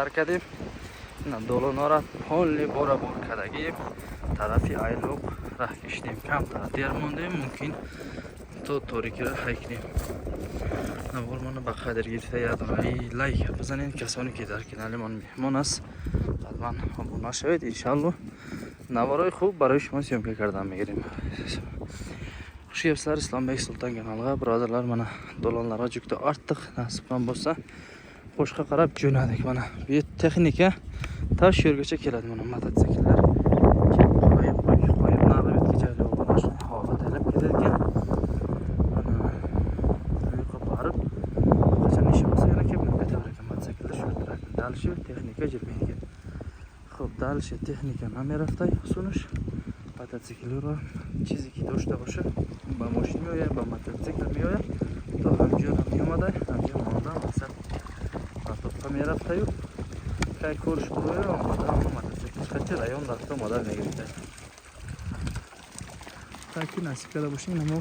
کردیم. نه دولانارا پلی بارا کردیم. طرفی ایلوب راه کشیدیم. کم تا دیر موندیم. ممکن تو تاریکی را حیکنیم. نوار من با خاطر گرفته یادم لایک بزنین کسانی که در کانال من مهمان است حتما ابونه شوید. انشالله نوارای خوب برای شما سیمکه کردن میگیریم. Şiyevsler İslam Bey Sultan kanalına birodarlar bana dolanlara cükte arttık nasipten bolsa qo'shqa qarab jo'nadik mana bu texnika tash yo'rgacha keladi mana mototsikletlar qo'yib nari betga joylab mana shu havo talab ketadigan mana yuqqa borib qachon ishi bo'lsa yana kelib ketaverar ekan mototsikletlar shu tarafdan dalishi texnika jirmaydigan. Xo'p, dalishi texnika namerafday sunish мотоциклера чизики дошта боша ба мошин меояд ба мотоцикл меояд то ҳамҷоя меомадай ҳамҷоя монда мақсад артоққа мерафтаю кай корш буроя омада мотоцикл хачи раён рафта омада мегирифта таки насиб карда бошин намо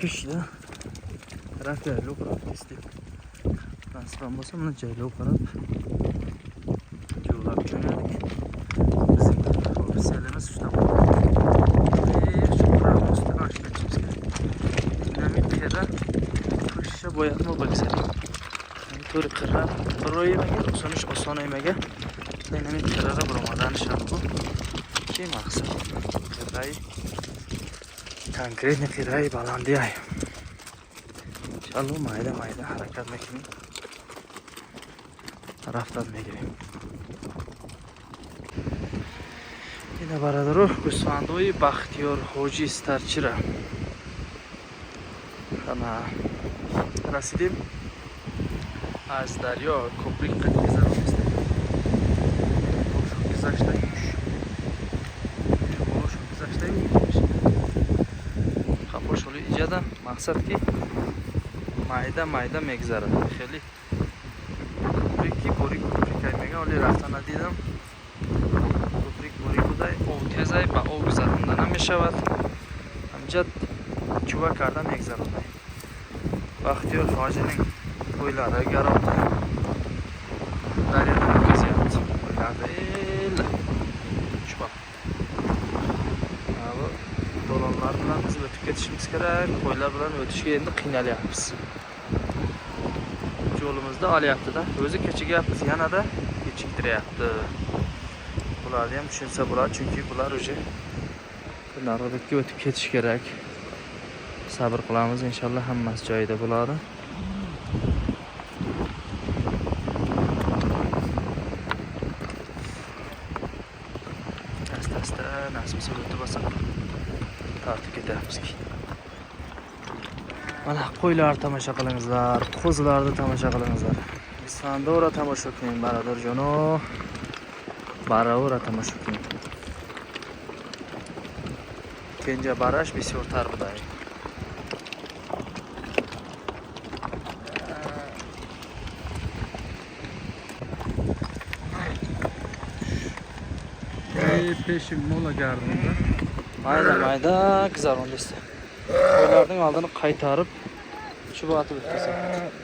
кишида рафта ҷайлоб рафтисти насибам боса мана ҷайлоб қараб ҷӯлаб ҷӯнадик Selimiz işte bu. Şu buranın üstüne açtık şimdi. Dinamit bir yere kuşa boyatma baksana. Turi kırrar. Buraya yemeğe, sonuç o son yemeğe. Dinamit kırrara vurmadan şarkı. Şey maksat. Kırrayı. Konkretne kırrayı balandı ay. İnşallah mayda hareket mekanı. Raftan mekanı. Ина барадаро гӯсфандои Бахтиёр Ҳоҷӣ Старчира ана расидем аз дарё кӯприк гузаронистем гузаштаи хапошоли иҷада мақсад ки майда мегзарад хеле кӯприки бори кӯприкай меган оли рафта надидам тезай ба об гузаронда намешавад ҳамҷад чӯба карда мегзаронад. Бахтиёр Ҳоҷиning qo'ylari garovda daryoda kezyapti. Qo'ylarda chupa. Bu do'lonlar bilan biz o'tib ketishimiz kerak. Qo'ylar bilan o'tishga endi qiynalyapmiz. Yo'limizda olyapti-da. O'zi kechigyapmiz, yanada kechiktiryapti. Bularni ham tushunsa bo'ladi, chunki bular уже nariroqqa o'tib ketish kerak. Sabr qilamiz, inshaalloh hammasi joyida bo'ladi. Asta nasib o'tib bo'lsa tortib ketamiz. Mana qo'ylar tomosha qilingizlar, qo'zilarni tomosha qilingizlar. Isfandora tomosha qiling, baradorjono. Бараора тамошо кунед. Кенҷа бараш бисёртар будай. Пеши мола гардонда. Майда гузарондист. Qo'ylarning oldini qaytarib chuba atib o'tkazadi.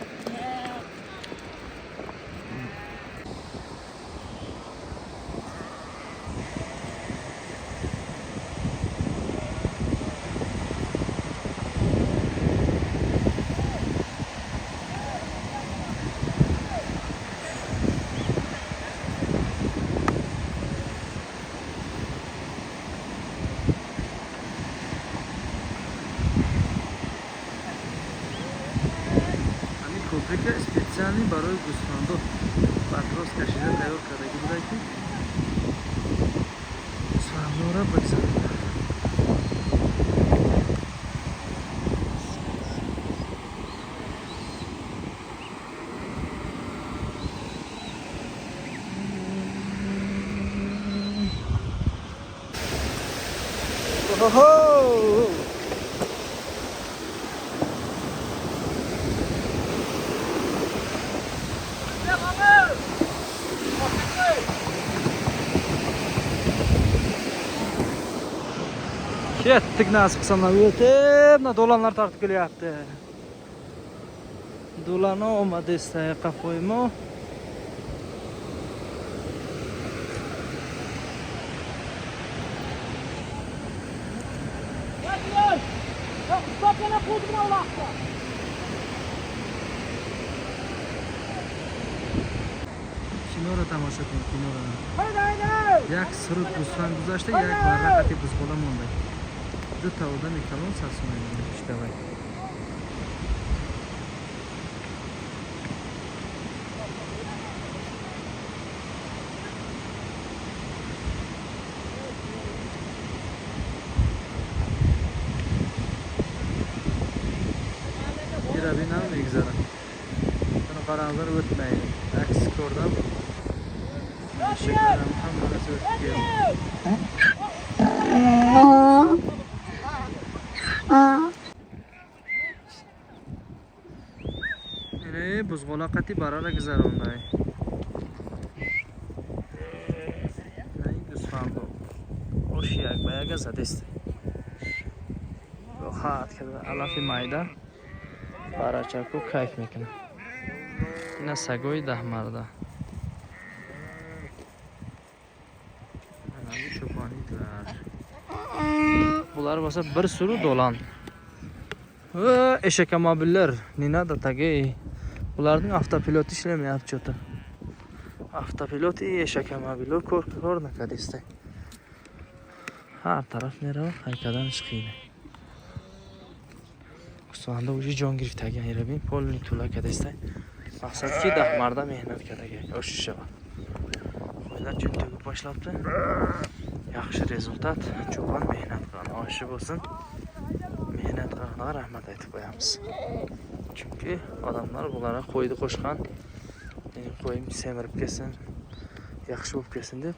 Ko'prikka специальный барои гӯсфандо патрос кашида тайёр кардагӣ будай ки гӯсфандора бигзарад. Ketdik nasib qilsa o'tib, do'lanlar tortib kelyapti. دولانه اومده سایه قفوی ما. کینو رو تماشا کن، کینو رو. یک سرود گوسفند گذاشته، یک ورقتی بزغاله مونده. دو تا آدم کلان سرسونه اشتباهی. این روی نم میگذارم. من قرانزار رو بتنهیم. عکس کردم. شکرم هم مناسبت گیرم. اینه بزغاله قطی برای گذارم دایی. نه گوسفند با خوش یک با یک زده است. راحت کرده علف مایده برای چکو کیف میکنه. اینا سگوی 10 مرده. Bunlar basa bir sürü dolan. Eşek amabiller. Nina da tagi. Bunların avtopilot işlemiyor çoğu. Avtopilot iyi eşek amabiller kor ne kadar iste. Her taraf nere? Haykadan çıkıyor. Kusanda ucu can girip tagi yere bin. Polni tula kadar iste. Maksat ki 10 marda mehnat kadar. O şişe var. Koylar çünkü başlattı. Yaxshi rezultat cho'pon mehnat qilgan oshi bo'lsin. Mehnat qilganlarga rahmat aytib qo'yamiz. Chunki odamlar bularga qo'yni qo'shgan, qo'yim semirib ketsin, yaxshi bo'lib ketsin deb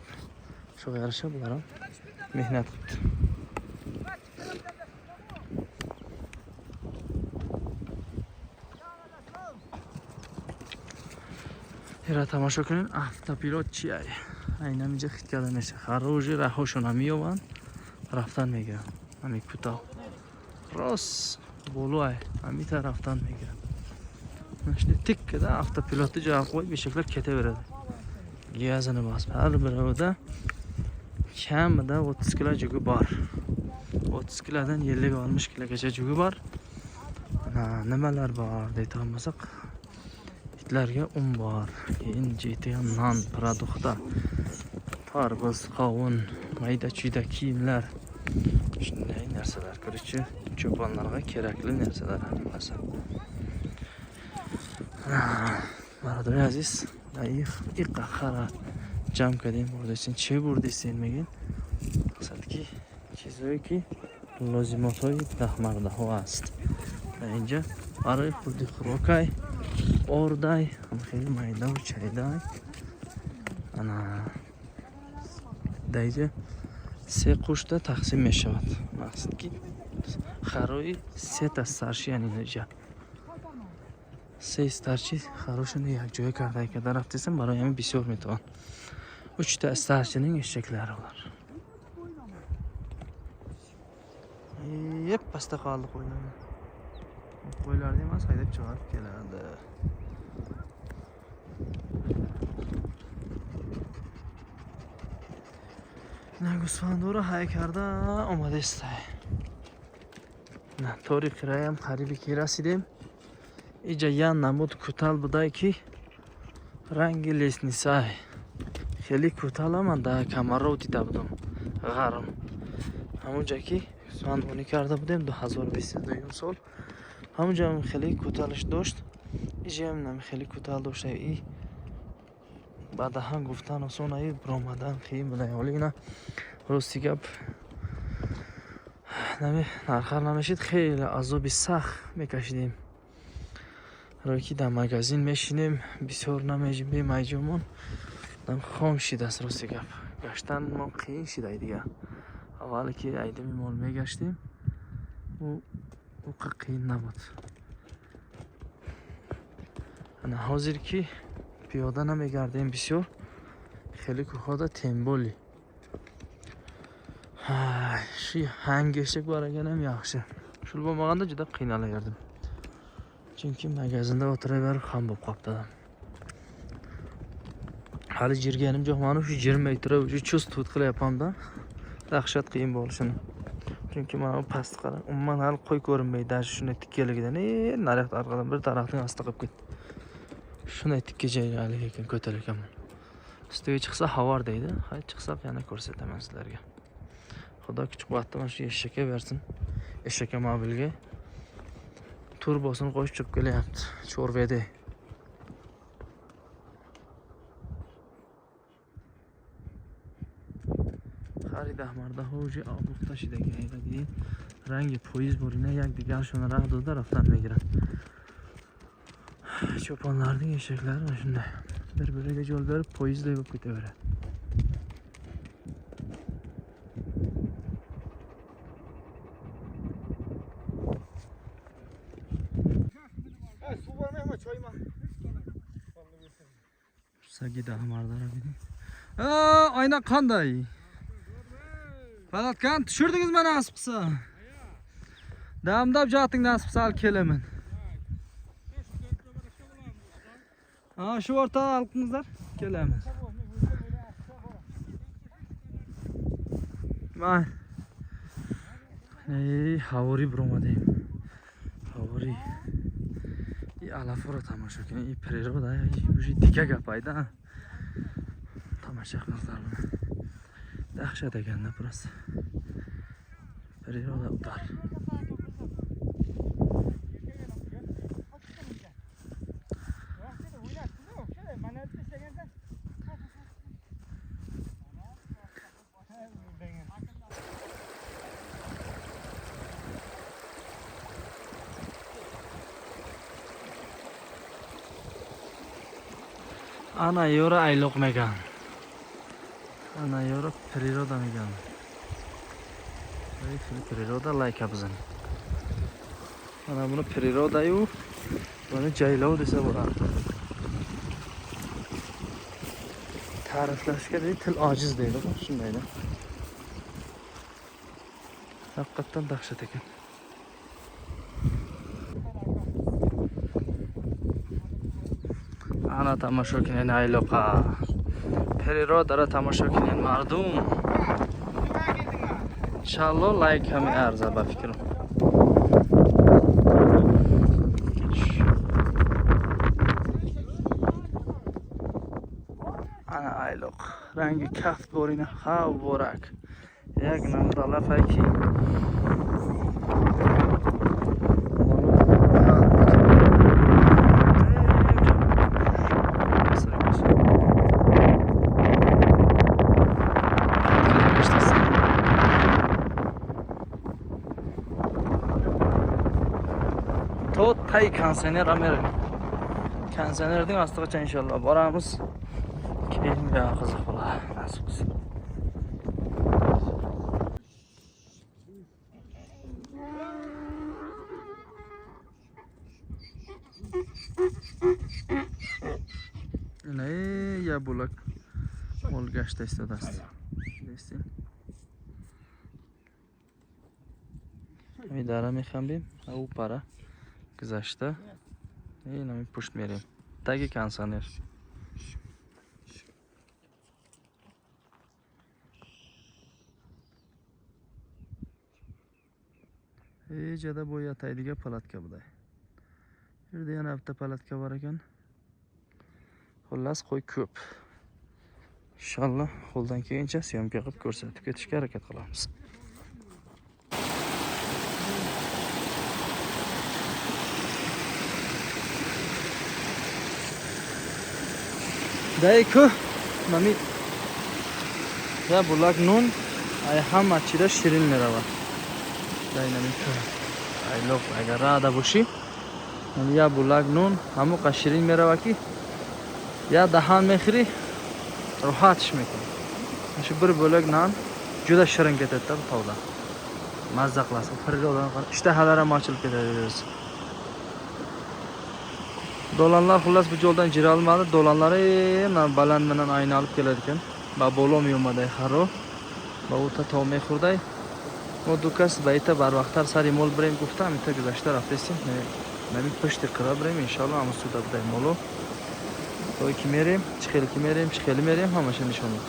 shunga yarasha bular ham mehnat qilibdi. Hera tomosha qiling, avtopilot chiyay. Aynan اینجا خیلی کلمه میشه. خروجی رهاشون هم میومن رفتن میگیرن. همین کوتاه راست بولوه همین تا رفتن میگیرن. نشنی تک کده avtopilotı جا koy bir şekilde kete veredi. Giyazını bas. Her birinde kam da 30 kilo cügü var. 30 kilodan 50-60 kilogacha cügü var. Nimalar bor deyta olmasak itlarga un bor. Keyin jetiga non, produktlar. Tarvuz, qovun, mayda-chuyda kiyimlar. Shunday narsalar kiruvchi cho'ponlarga kerakli narsalar hammasi. Barador aziz, ilk qara jam کردیم برداشتین چه بردیستین میگین؟ مقصد که چیزایی که لازمات های 10 مرده ها هست. اینجا برای خودی خوراکای آردای هم خیلی مایده و چایدای. انا اینجا 3 قشته تقسیم می شود. مقصد که خروی 3 تا سرشی اینجا 3 استارچی خروشون یک جای کرده که در رفتیسم برای همین بسیار میتوان. 3 تا استارچinin eşekleri var. Hep pasta kaldı koylar. Koylar demez haydap çıkarıp gelirdi. نه گوسفندو رو های کرده اومده است. نه طوری کرایم قریبی که رسیدیم. اینجا یه نمود کوتال بوده که رنگ لیسنیسای خیلی کوتاه من در کمر رو دیده بودم غرم. همونجا که گوسفندونی کرده بودیم 2022 سال همونجا هم خیلی کوتاهش داشت. اینجا هم خیلی کوتاه داشته. ای بعد هم گفتن اصلا ای برآمدن خیلی بوده ولی اینا راستی گپ نرخ نمیشید. خیلی عذابی سخت میکشیدیم. روکی در مغازین میشینیم بسیار نمیجیم به مایجمون دم خام شده است. راستی گپ گشتن ما خیلی شده دیگه. اولی که ایدم مال میگشتیم او قیل نبود. انا حاضر که پیاده نمیگردیم بسیار خیلی که خدا تنبولی شی هنگشک برای نمیاخشه شل با مغانده جدا قیناله گردیم Chunki magazinda o'tiraverib ham bo'lib qolibdi. Hali jirganim yo'q, mana shu jirmay turib, chust-tut qilyapman-da. Dahshat qiyin bo'lishini. Chunki mana bu pastga qarang, umuman hali qo'y ko'rinmaydi. Shunday tikkaligidan, nariyoqda orqadan bir daraxtning ostiga qilib ketdi. Shunday tikka joylalik ekan, ko'tar ekanman. Ustiga chiqsa havar deydi. Hay chiqsaq yana ko'rsataman sizlarga. Xudo kuch-quvvatni mana shu eshakka bersin. Eshakka mobilga turbosini qo'shib chiqib kelyapti. Chorveda. Xarid Ahmarda hoji obuk tashidagi aytadigan rangi poyiz bo'lina yak digar shuni raqdo tarafdan megira. Cho'ponlarning eshaklari mana shunday. Bir-biriga yo'l berib poyizdek bo'lib ketaveradi. Sagida Ahmarda rabidi. Ayna qanday? Falatkan tushirdingiz mana nasib qilsa. Damdab joting nasib qilsa kelaman. Shu o'rtaga alqingizlar, kelamiz. May. Havori broma deyim. Havori. Alafora tamasha qiling. Priroda, bu dika gapayda. Tamasha qilingizlar buni. Dahshat ekanda burasi. Priroda utar. Ana yora ayloq megan. Ana yora priroda megan. Priroda layka bizani. Ana buni priroda-yu, buni jaylov desa bo'ladi. Ta'riflashga til ojiz deydi, shundayda. Haqiqatan dahshat ekan. Ana tamasho qiling ayloqa. Priroda ra tamasho qiling mardum. Inshaalloh like ham arzar ba fikrim. Ana ayloq. Rangi kaft borina havorak. Yak namdala faki. Hay kansener Amerika. Kansenerning ostigacha inshaalloh boramiz. Keyin ya qiziq bo'lar. Nasib qilsa. Ya bulak. Olgashda istadasiz. Destin. Midara mexambim, au para. Kızıştı. Yine mi puşt mereyim. Tagi kansaner. Jada boy yataydiga palatka buday. Yerda yana bitta palatka bor ekan. Xullas qo'y ko'p. Inshaalloh qo'ldan kelgancha syomka qilib ko'rsatib ketishga harakat qilamiz. Dayku mami ya bulak nun ay hamma chira shirin merava daynamik ay lok agar rada boshi ya bulak nun hamu qa shirin merava ki ya dahan mehri rohat ish mekan shu bir bo'lak non juda shirin ketadi tavda mazza qilasiz firgodan ishtahalar ham ochilib ketadi. Dolanlar xullas bu yo'ldan jira olmadi. Dolanlari mana baland bilan ayni olib kelar ekan. Ba bo'lom yo'maday xaro. Ba o'ta tomay xurday. Mo dukas bayta bar vaqtlar sari mol birem گفتم تا گذشته رفتیم Nabik pishti qilib biram inshaalloh ama suda biram molo. To'y kimerim, chiqeli merim hamma shuni nishonlat.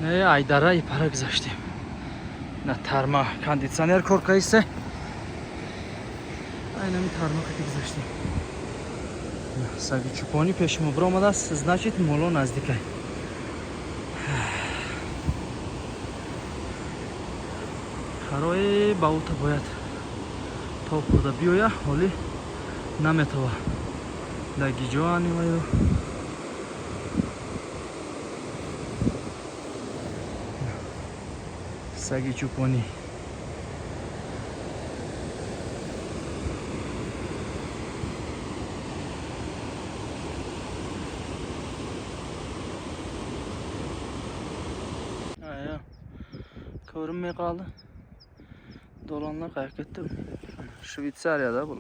Ne aydara ipara gzashtیم. Na tarma konditsioner korka ise. Aynen tarma qati gzashtیم. Саги чупони пешимо бромадаст, значит моло наздикай. Харои баута бояд то хурда биёя, ҳоли наметова. Да гиҷоа нимаю. Саги чупони. Ko'rinmay qoldi. Do'lonlar qayerga ketdi? Shvetsariyada bu.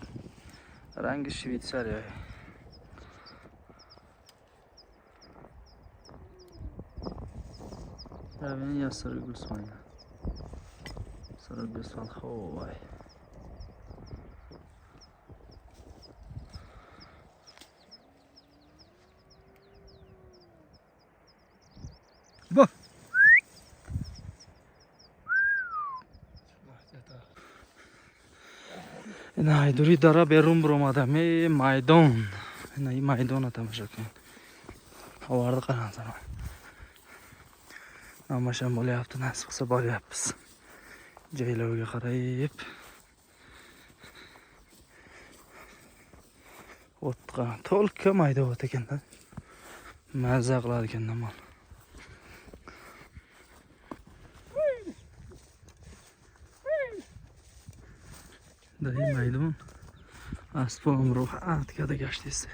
Rangi Shvetsariya. Raven ya sarı gülsün. Sarı gülsün havay. Bu. Nay duri dara berum bromadam maydon. Nay maydon tamosha qiling. Havorda qaranglar. Namosham bo'lyapti, nasib qilsa boryapmiz. Joylarga qarayib. O'tqa to'lqa mayda o't ekanda. Mazza qilar ekan namol. Dahi maydon. Asfalom rohatga gashtisi.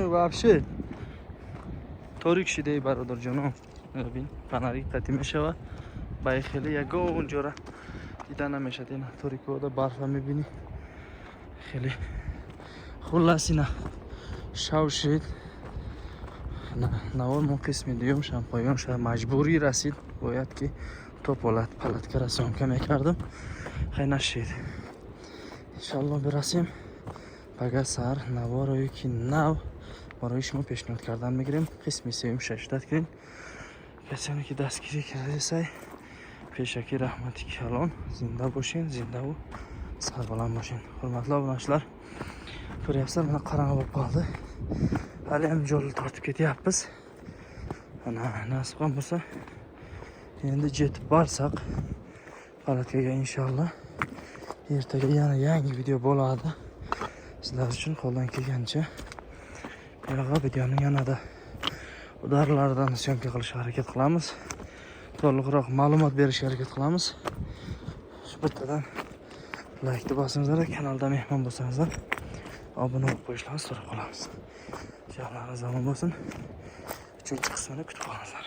Вообще торик шидаи бародарҷонон. Бин фонари қатъи мешава. Баи хеле ягон ҷора дида намешад. Ина торикода барфа мебини. Хеле хуллас ина шав шид. Навор мо қисми дуюм шампоён шуда маҷбурӣ расид. Бояд ки то палатка расонка мекардам. Хай нашид. Иншаллоҳ бирасем. Бага сар наворои ки нав барои шумо пешниҳод кардан мегирем. Қисми сеюм 60 гирем. Касоне ки дастгирӣ кардесай пешакӣ раҳмати калон зинда бошен, зиндаву сарбаланд бошен. Ҳурматлы обуначилар, пуряфсар мана қаранғы боп қолди. Ҳали ҳам ҷоли тортиб кетяпmiz. Ana nasib ham bo'lsa endi jetib borsak palatkaga inshaalloh ertaga yana yangi video bo'ladi. Sizlar uchun qo'ldan kelgancha bu videoning yanada udarlaridan syomka qilishga harakat qilamiz. To'liqroq ma'lumot berishga harakat qilamiz. Shu bittadan like bosingizlar, kanalda mehmon bo'lsangizlar obuna bo'lib qo'yishlaringizni so'rab qolamiz. Jonlarimiz omon bo'lsin. 3-qismini kutib qolingizlar.